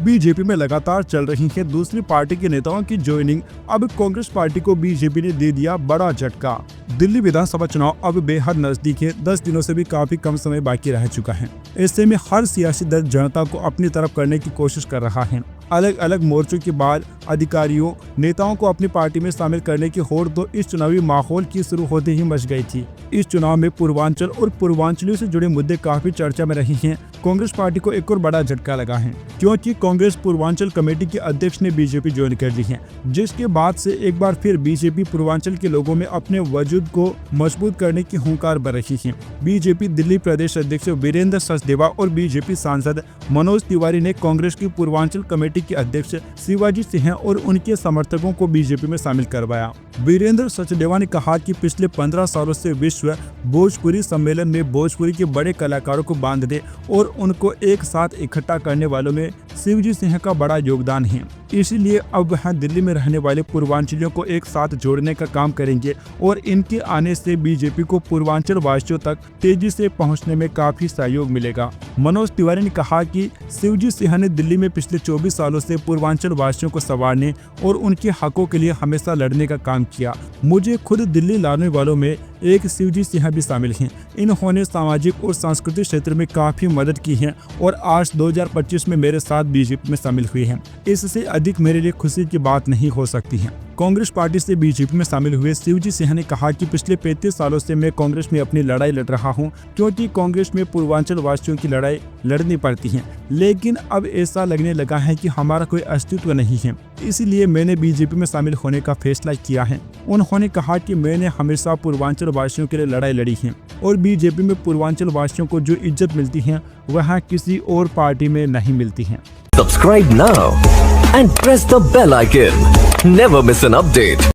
BJP में लगातार चल रही है दूसरी पार्टी के नेताओं की ज्वाइनिंग। अब कांग्रेस पार्टी को बीजेपी ने दे दिया बड़ा झटका। दिल्ली विधानसभा चुनाव अब बेहद नजदीक है। 10 दिनों से भी काफी कम समय बाकी रह चुका है। ऐसे में हर सियासी दल जनता को अपनी तरफ करने की कोशिश कर रहा है। अलग अलग मोर्चों के बाद अधिकारियों नेताओं को अपनी पार्टी में शामिल करने की होड़ तो इस चुनावी माहौल की शुरू होते ही मच गई थी। इस चुनाव में पूर्वांचल और पूर्वांचलियों से जुड़े मुद्दे काफी चर्चा में रही हैं। कांग्रेस पार्टी को एक और बड़ा झटका लगा है, क्योंकि कांग्रेस पूर्वांचल कमेटी के अध्यक्ष ने बीजेपी ज्वाइन कर ली है, जिसके बाद से एक बार फिर बीजेपी पूर्वांचल के लोगों में अपने वजूद को मजबूत करने की हुंकार भर रही है। बीजेपी दिल्ली प्रदेश अध्यक्ष वीरेंद्र सचदेवा और बीजेपी सांसद मनोज तिवारी ने कांग्रेस की पूर्वांचल कमेटी के अध्यक्ष शिवाजी सिंह और उनके समर्थकों को बीजेपी में शामिल करवाया। वीरेंद्र सचदेवा ने कहा कि पिछले 15 सालों से विश्व भोजपुरी सम्मेलन में भोजपुरी के बड़े कलाकारों को बांधने और उनको एक साथ इकट्ठा करने वालों में शिवजी सिंह का बड़ा योगदान है। इसीलिए अब वह दिल्ली में रहने वाले पूर्वांचलियों को एक साथ जोड़ने का काम करेंगे और इनके आने से बीजेपी को पूर्वांचल वासियों तक तेजी से पहुंचने में काफी सहयोग मिलेगा। मनोज तिवारी ने कहा कि शिवजी सिंह ने दिल्ली में पिछले 24 सालों से पूर्वांचल वासियों को संवारने और उनके हकों के लिए हमेशा लड़ने का काम किया। मुझे खुद दिल्ली लाने वालों में एक शिवजी सिंह भी शामिल हैं। इन्होंने सामाजिक और सांस्कृतिक क्षेत्र में काफी मदद की है और आज 2025 में मेरे साथ बीजेपी में शामिल हुए हैं। इससे अधिक मेरे लिए खुशी की बात नहीं हो सकती है। कांग्रेस पार्टी से बीजेपी में शामिल हुए शिवजी सिंह ने कहा कि पिछले 35 सालों से मैं कांग्रेस में अपनी लड़ाई लड़ रहा हूं, क्योंकि कांग्रेस में पूर्वांचल वासियों की लड़ाई लड़नी पड़ती है। लेकिन अब ऐसा लगने लगा है कि हमारा कोई अस्तित्व नहीं है, इसीलिए मैंने बीजेपी में शामिल होने का फैसला किया है। उन्होंने कहा कि मैंने हमेशा पूर्वांचल वासियों के लिए लड़ाई लड़ी है और बीजेपी में पूर्वांचल वासियों को जो इज्जत मिलती है वह किसी और पार्टी में नहीं मिलती है। Subscribe now and press the bell icon. Never miss an update.